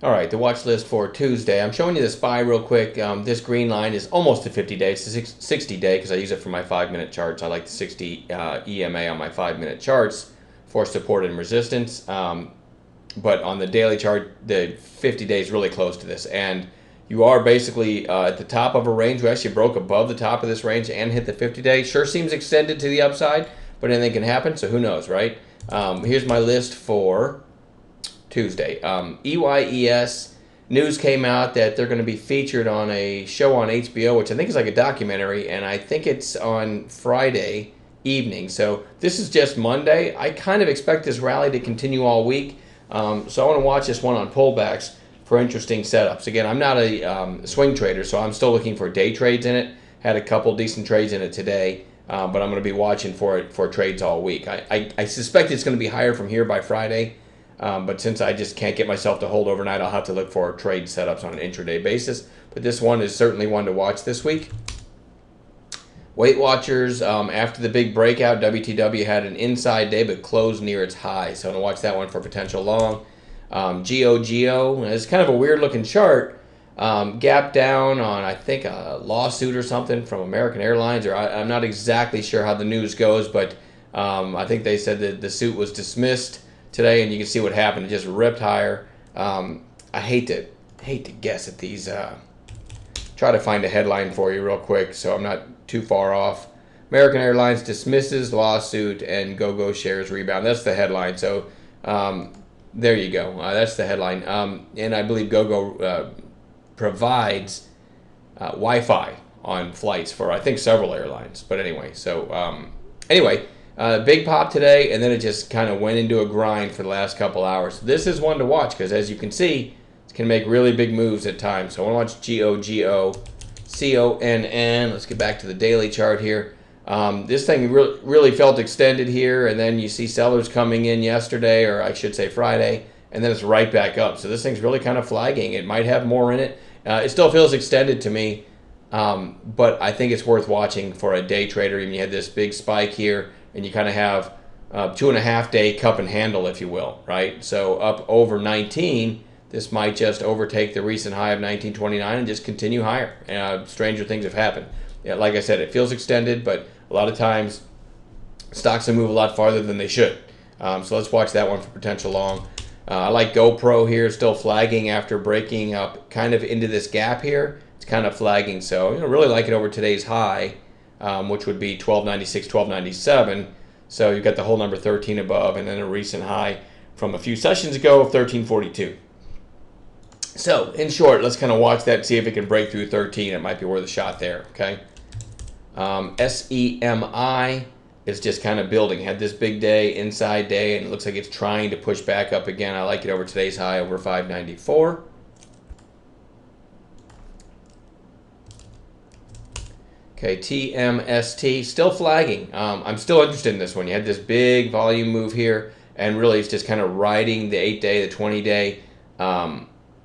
All right, the watch list for Tuesday. I'm showing you the SPY real quick. This green line is almost a 50-day. It's a 60-day because I use it for my 5-minute charts. I like the 60 EMA on my 5-minute charts for support and resistance. But on the daily chart, the 50 days really close to this. And you are basically at the top of a range. We actually broke above the top of this range and hit the 50-day. Sure seems extended to the upside, but anything can happen, so who knows, right? Here's my list for Tuesday. EYES news came out that they're going to be featured on a show on HBO, which I think is like a documentary, and I think it's on Friday evening. So this is just Monday. I kind of expect this rally to continue all week. So I want to watch this one on pullbacks for interesting setups. Again, I'm not a swing trader, so I'm still looking for day trades in it. Had a couple decent trades in it today, but I'm going to be watching for it for trades all week. I suspect it's going to be higher from here by Friday. But since I just can't get myself to hold overnight, I'll have to look for trade setups on an intraday basis. But this one is certainly one to watch this week. Weight Watchers, after the big breakout, WTW had an inside day but closed near its high. So I'm going to watch that one for potential long. GOGO is kind of a weird looking chart. Gap down on, I think, a lawsuit or something from American Airlines. Or I'm not exactly sure how the news goes, but I think they said that the suit was dismissed today, and you can see what happened. It just ripped higher. I hate to guess at these. Try to find a headline for you real quick so I'm not too far off. American Airlines dismisses lawsuit and GoGo shares rebound. That's the headline. So there you go. That's the headline. And I believe GoGo provides Wi-Fi on flights for, I think, several airlines. But anyway, so anyway. Big pop today, and then it just kind of went into a grind for the last couple hours. This is one to watch because, as you can see, it can make really big moves at times. So I want to watch GOGO, CONN. Let's get back to the daily chart here. This thing really felt extended here, and then you see sellers coming in yesterday, or I should say Friday, and then it's right back up. So this thing's really kind of flagging. It might have more in it. It still feels extended to me, but I think it's worth watching for a day trader. Even you had this big spike here, and you kind of have 2.5 day cup and handle, if you will, right? So up over 19, this might just overtake the recent high of 1929 and just continue higher. Stranger things have happened. Yeah, like I said, it feels extended, but a lot of times stocks will move a lot farther than they should. So let's watch that one for potential long. I like GoPro here, still flagging after breaking up kind of into this gap here. It's kind of flagging, so really like it over today's high. Which would be 1296, 1297. So you've got the whole number 13 above, and then a recent high from a few sessions ago of 1342. So in short, let's kind of watch that, see if it can break through 13. It might be worth a shot there, okay? SEMI is just kind of building. Had this big day, inside day, and it looks like it's trying to push back up again. I like it over today's high, over 594. Okay, TMST, still flagging. I'm still interested in this one. You had this big volume move here, and really it's just kind of riding the 8-day, the 20-day.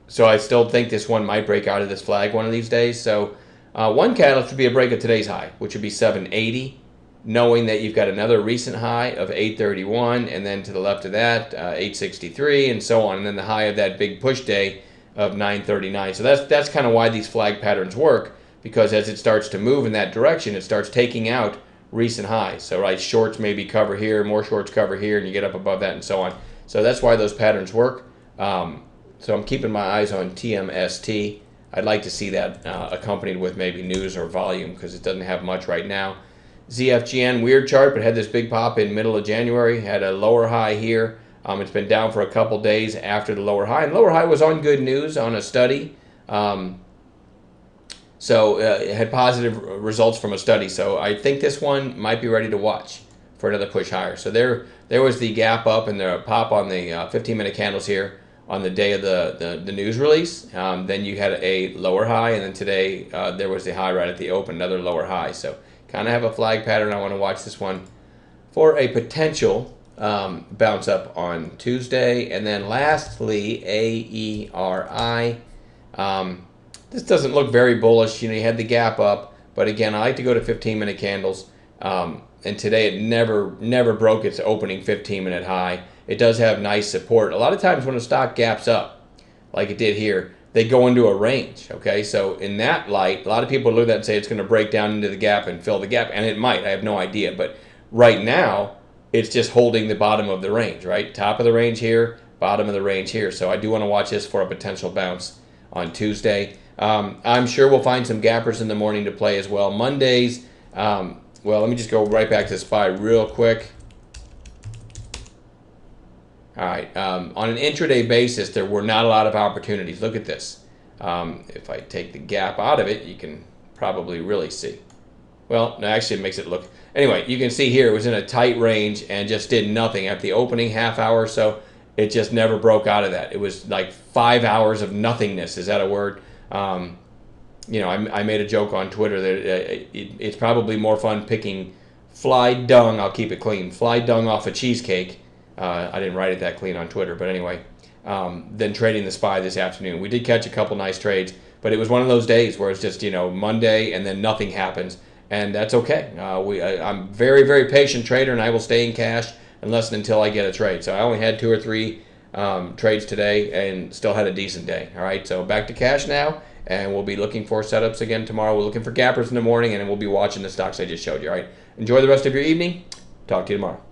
So I still think this one might break out of this flag one of these days. So one catalyst would be a break of today's high, which would be 780, knowing that you've got another recent high of 831, and then to the left of that, 863, and so on, and then the high of that big push day of 939. So that's kind of why these flag patterns work. Because as it starts to move in that direction, it starts taking out recent highs. So right, shorts maybe cover here, more shorts cover here, and you get up above that and so on. So that's why those patterns work. So I'm keeping my eyes on TMST. I'd like to see that accompanied with maybe news or volume because it doesn't have much right now. ZFGN, weird chart, but had this big pop in middle of January, had a lower high here. It's been down for a couple days after the lower high. And lower high was on good news on a study. So it had positive results from a study. So I think this one might be ready to watch for another push higher. So there was the gap up and the pop on the 15-minute candles here on the day of the news release. Then you had a lower high, and then today there was the high right at the open, another lower high. So kind of have a flag pattern. I want to watch this one for a potential bounce up on Tuesday. And then lastly, AERI. This doesn't look very bullish. You had the gap up, but again, I like to go to 15-minute candles. And today it never broke its opening 15-minute high. It does have nice support. A lot of times when a stock gaps up, like it did here, they go into a range. Okay, so in that light, a lot of people look at that and say it's going to break down into the gap and fill the gap, and it might. I have no idea, but right now it's just holding the bottom of the range, right? Top of the range here, bottom of the range here. So I do want to watch this for a potential bounce on Tuesday. I'm sure we'll find some gappers in the morning to play as well. Mondays, well, let me just go right back to SPY real quick. All right, on an intraday basis, there were not a lot of opportunities. Look at this. If I take the gap out of it, you can probably really see. Well, no, actually it makes it look... Anyway, you can see here it was in a tight range and just did nothing. At the opening half hour or so, it just never broke out of that. It was like 5 hours of nothingness. Is that a word? You know, I made a joke on Twitter that it's probably more fun picking fly dung, I'll keep it clean, fly dung off a cheesecake. I didn't write it that clean on Twitter, but anyway, than trading the SPY this afternoon. We did catch a couple nice trades, but it was one of those days where it's just, you know, Monday and then nothing happens, and that's okay. I'm very, very patient trader, and I will stay in cash unless and until I get a trade. So I only had 2 or 3 trades today and still had a decent day. All right, so back to cash now, and we'll be looking for setups again tomorrow. We're looking for gappers in the morning, and we'll be watching the stocks I just showed you. All right, enjoy the rest of your evening. Talk to you tomorrow.